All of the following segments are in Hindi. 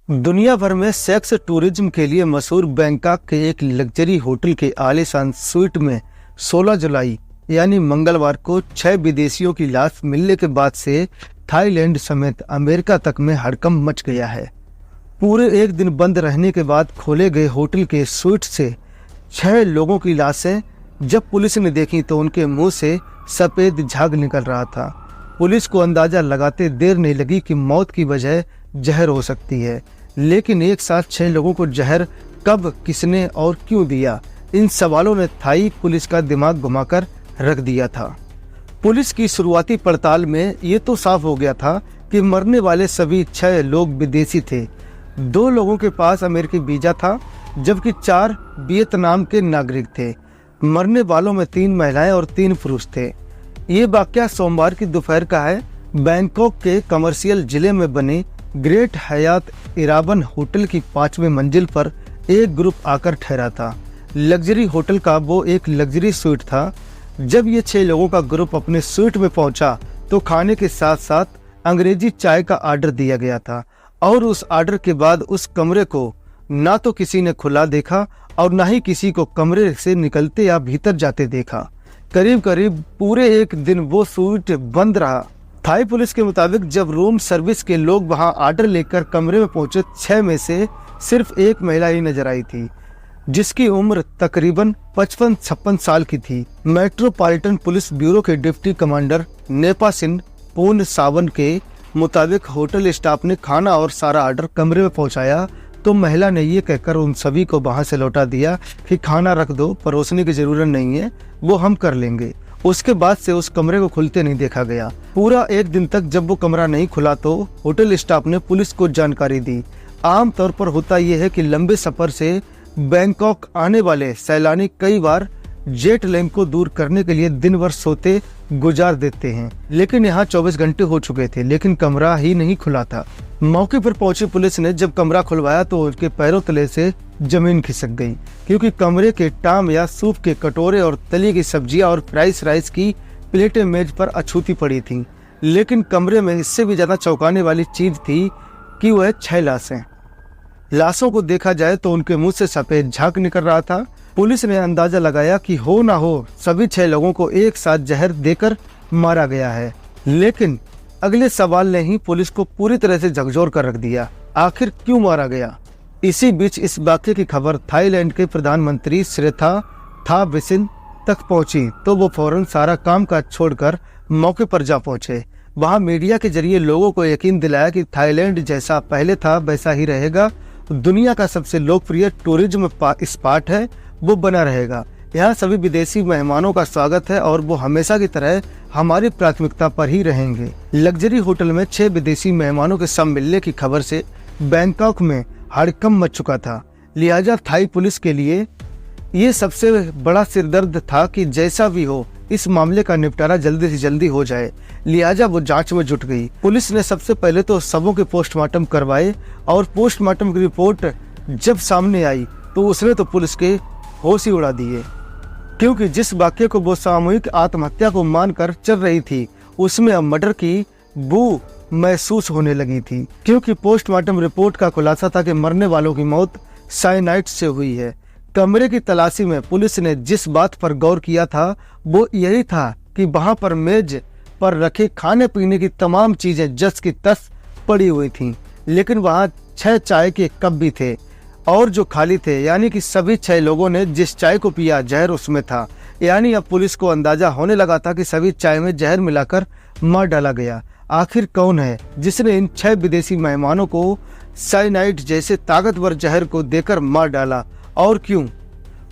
दुनिया भर में सेक्स टूरिज्म के लिए मशहूर बैंकॉक के एक लग्जरी होटल के आलीशान स्वीट में 16 जुलाई यानी मंगलवार को 6 विदेशियों की लाश मिलने के बाद से थाईलैंड समेत अमेरिका तक में हड़कंप मच गया है। पूरे एक दिन बंद रहने के बाद खोले गए होटल के स्वीट से 6 लोगों की लाशें जब पुलिस ने देखी तो उनके मुंह से सफेद झाग निकल रहा था। पुलिस को अंदाजा लगाते देर नहीं लगी कि मौत की वजह जहर हो सकती है, लेकिन एक साथ 6 लोगों को जहर कब, किसने और क्यों दिया, इन सवालों ने थाई पुलिस का दिमाग घुमाकर रख दिया था। पुलिस की शुरुआती पड़ताल में ये तो साफ हो गया था कि मरने वाले सभी 6 लोग विदेशी थे। 2 लोगों के पास अमेरिकी वीजा था, जबकि 4 वियतनाम के नागरिक थे। मरने वालों में 3 महिलाएं और 3 पुरुष थे। ये वाकया सोमवार की दोपहर का है। बैंकॉक के कमर्शियल जिले में बने ग्रेट हयात इरावन होटल की 5वीं मंजिल पर एक ग्रुप आकर ठहरा था। लग्जरी होटल का वो एक लग्जरी स्वीट था। जब ये 6 लोगों का ग्रुप अपने स्वीट में पहुंचा तो खाने के साथ साथ अंग्रेजी चाय का आर्डर दिया गया था और उस आर्डर के बाद उस कमरे को ना तो किसी ने खुला देखा और ना ही किसी को कमरे से निकलते या भीतर जाते देखा। करीब करीब पूरे एक दिन वो स्वीट बंद रहा। थाई पुलिस के मुताबिक जब रूम सर्विस के लोग वहां आर्डर लेकर कमरे में पहुंचे, 6 में से सिर्फ एक महिला ही नजर आई थी, जिसकी उम्र तकरीबन 55-56 साल की थी। मेट्रोपॉलिटन पुलिस ब्यूरो के डिप्टी कमांडर नेपासिन पून सावन के मुताबिक होटल स्टाफ ने खाना और सारा आर्डर कमरे में पहुंचाया तो महिला ने ये कहकर उन सभी को वहां से लौटा दिया कि खाना रख दो, परोसने की जरूरत नहीं है, वो हम कर लेंगे। उसके बाद से उस कमरे को खुलते नहीं देखा गया। पूरा एक दिन तक जब वो कमरा नहीं खुला तो होटल स्टाफ ने पुलिस को जानकारी दी। आमतौर पर होता यह है कि लंबे सफर से बैंकॉक आने वाले सैलानी कई बार जेट लैग को दूर करने के लिए दिन भर सोते गुजार देते हैं, लेकिन यहाँ 24 घंटे हो चुके थे लेकिन कमरा ही नहीं खुला था। मौके पर पहुंची पुलिस ने जब कमरा खुलवाया तो उनके पैरों तले से जमीन खिसक गई, क्योंकि कमरे के टाम या सूप के कटोरे और तली की सब्जियां और फ्राइज राइस की प्लेटें मेज पर अछूती पड़ी थीं। लेकिन कमरे में इससे भी ज्यादा चौंकाने वाली चीज थी कि वह 6 लाशें। लाशों को देखा जाए तो उनके मुंह से सफेद झाग निकल रहा था। पुलिस ने अंदाजा लगाया कि हो ना हो सभी 6 लोगों को एक साथ जहर देकर मारा गया है, लेकिन अगले सवाल ने ही पुलिस को पूरी तरह से झकझोर कर रख दिया। आखिर क्यों मारा गया? इसी बीच इस वाक़ये की खबर थाईलैंड के प्रधानमंत्री श्रेथा थाविसिन तक पहुंची तो वो फौरन सारा काम काज छोड़कर मौके पर जा पहुंचे। वहां मीडिया के जरिए लोगों को यकीन दिलाया कि थाईलैंड जैसा पहले था वैसा ही रहेगा। दुनिया का सबसे लोकप्रिय टूरिज्म स्पॉट है, वो बना रहेगा। यहाँ सभी विदेशी मेहमानों का स्वागत है और वो हमेशा की तरह हमारी प्राथमिकता पर ही रहेंगे। लग्जरी होटल में 6 विदेशी मेहमानों के सब मिलने की खबर से बैंकॉक में हड़कंप मच चुका था। लिहाजा थाई पुलिस के लिए ये सबसे बड़ा सिरदर्द था कि जैसा भी हो इस मामले का निपटारा जल्दी से जल्दी हो जाए। लिहाजा वो जांच में जुट गई। पुलिस ने सबसे पहले तो शवों के पोस्टमार्टम करवाए और पोस्टमार्टम की रिपोर्ट जब सामने आई तो उसने तो पुलिस के होश ही उड़ा दिए, क्योंकि जिस वाक्य को वो सामूहिक आत्महत्या को मानकर चल रही थी उसमें अब मर्डर की बू महसूस होने लगी थी। क्योंकि पोस्टमार्टम रिपोर्ट का खुलासा था कि मरने वालों की मौत साइनाइड से हुई है। कमरे की तलाशी में पुलिस ने जिस बात पर गौर किया था वो यही था कि वहां पर मेज पर रखे खाने पीने की तमाम चीजें जस की तस पड़ी हुई थीं, लेकिन वहां 6 चाय के कप भी थे और जो खाली थे, यानी कि सभी 6 लोगों ने जिस चाय को पिया जहर उसमें था। यानी अब पुलिस को अंदाजा होने लगा था कि सभी चाय में जहर मिलाकर मार डाला गया। आखिर कौन है जिसने इन 6 विदेशी मेहमानों को साइनाइड जैसे ताकतवर जहर को देकर मार डाला और क्यों?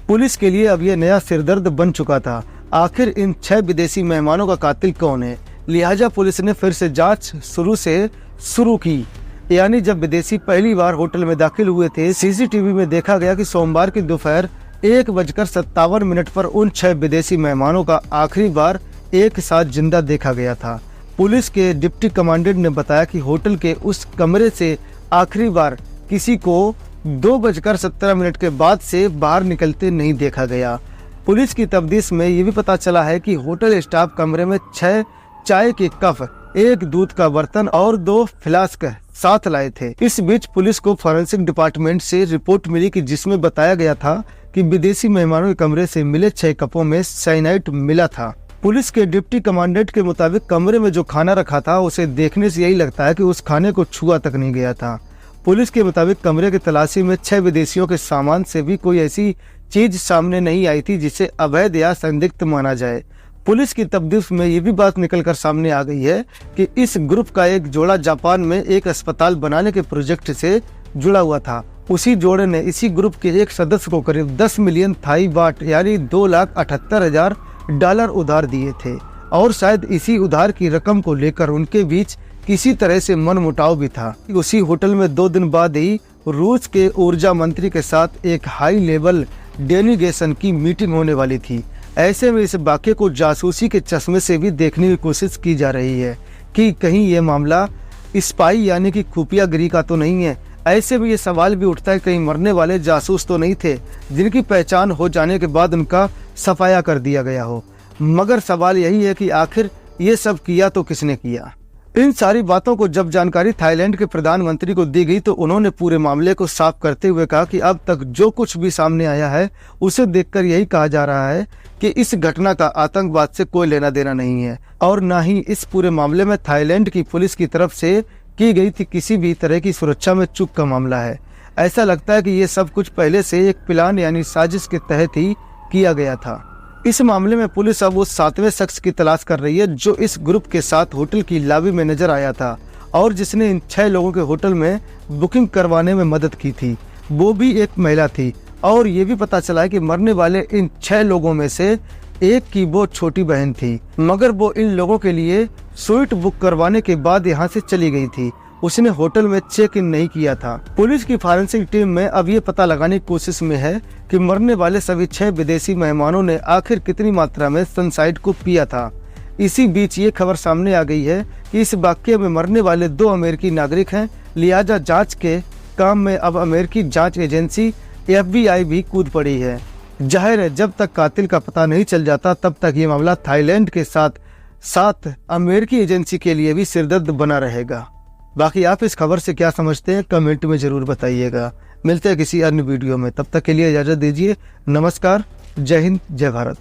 पुलिस के लिए अब यह नया सिरदर्द बन चुका था। आखिर इन 6 विदेशी मेहमानों का कातिल कौन है? लिहाजा पुलिस ने फिर से जांच शुरू की। यानी जब विदेशी पहली बार होटल में दाखिल हुए थे, सीसीटीवी में देखा गया कि सोमवार की दोपहर 1:57 पर उन 6 विदेशी मेहमानों का आखिरी बार एक साथ जिंदा देखा गया था। पुलिस के डिप्टी कमांडेंट ने बताया कि होटल के उस कमरे से आखिरी बार किसी को 2:17 के बाद से बाहर निकलते नहीं देखा गया। पुलिस की तफ्तीश में ये भी पता चला है कि होटल स्टाफ कमरे में 6 चाय के कप एक दूध का बर्तन और 2 फ्लास्क साथ लाए थे। इस बीच पुलिस को फॉरेंसिक डिपार्टमेंट से रिपोर्ट मिली कि जिसमें बताया गया था कि विदेशी मेहमानों के कमरे से मिले 6 कपों में साइनाइड मिला था। पुलिस के डिप्टी कमांडेंट के मुताबिक कमरे में जो खाना रखा था उसे देखने से यही लगता है कि उस खाने को छुआ तक नहीं गया था। पुलिस के मुताबिक कमरे की तलाशी में 6 विदेशियों के सामान से भी कोई ऐसी चीज सामने नहीं आई थी जिसे अवैध या संदिग्ध माना जाए। पुलिस की तफ्तीश में ये भी बात निकलकर सामने आ गई है कि इस ग्रुप का एक जोड़ा जापान में एक अस्पताल बनाने के प्रोजेक्ट से जुड़ा हुआ था। उसी जोड़े ने इसी ग्रुप के एक सदस्य को करीब 10 मिलियन थाई बाट यानी $2,78,000 उधार दिए थे और शायद इसी उधार की रकम को लेकर उनके बीच किसी तरह से मनमुटाव भी था। उसी होटल में 2 दिन बाद ही रूस के ऊर्जा मंत्री के साथ एक हाई लेवल डेलीगेशन की मीटिंग होने वाली थी। ऐसे में इस वाक़ये को जासूसी के चश्मे से भी देखने की कोशिश की जा रही है कि कहीं ये मामला स्पाई यानी कि खुफियागिरी का तो नहीं है। ऐसे में ये सवाल भी उठता है कहीं मरने वाले जासूस तो नहीं थे जिनकी पहचान हो जाने के बाद उनका सफाया कर दिया गया हो। मगर सवाल यही है कि आखिर ये सब किया तो किसने किया। इन सारी बातों को जब जानकारी थाईलैंड के प्रधानमंत्री को दी गई तो उन्होंने पूरे मामले को साफ करते हुए कहा कि अब तक जो कुछ भी सामने आया है उसे देखकर यही कहा जा रहा है कि इस घटना का आतंकवाद से कोई लेना देना नहीं है और न ही इस पूरे मामले में थाईलैंड की पुलिस की तरफ से की गई थी किसी भी तरह की सुरक्षा में चूक का मामला है। ऐसा लगता है कि ये सब कुछ पहले से एक प्लान यानी साजिश के तहत ही किया गया था। इस मामले में पुलिस अब उस 7वें शख्स की तलाश कर रही है जो इस ग्रुप के साथ होटल की लॉबी में नजर आया था और जिसने इन 6 लोगों के होटल में बुकिंग करवाने में मदद की थी। वो भी एक महिला थी और ये भी पता चला है कि मरने वाले इन 6 लोगों में से एक की वो छोटी बहन थी, मगर वो इन लोगों के लिए स्वीट बुक करवाने के बाद यहाँ से चली गई थी। उसने होटल में चेक इन नहीं किया था। पुलिस की फॉरेंसिक टीम में अब ये पता लगाने की कोशिश में है कि मरने वाले सभी 6 विदेशी मेहमानों ने आखिर कितनी मात्रा में सनसाइड को पिया था। इसी बीच ये खबर सामने आ गई है कि इस वाकये में मरने वाले 2 अमेरिकी नागरिक हैं, लिहाजा जांच के काम में अब अमेरिकी जांच एजेंसी FBI भी कूद पड़ी है। जाहिर है जब तक कातिल का पता नहीं चल जाता तब तक ये मामला थाईलैंड के साथ अमेरिकी एजेंसी के लिए भी सिरदर्द बना रहेगा। बाकी आप इस खबर से क्या समझते हैं कमेंट में जरूर बताइएगा। मिलते हैं किसी अन्य वीडियो में, तब तक के लिए इजाजत दीजिए। नमस्कार, जय हिंद, जय भारत।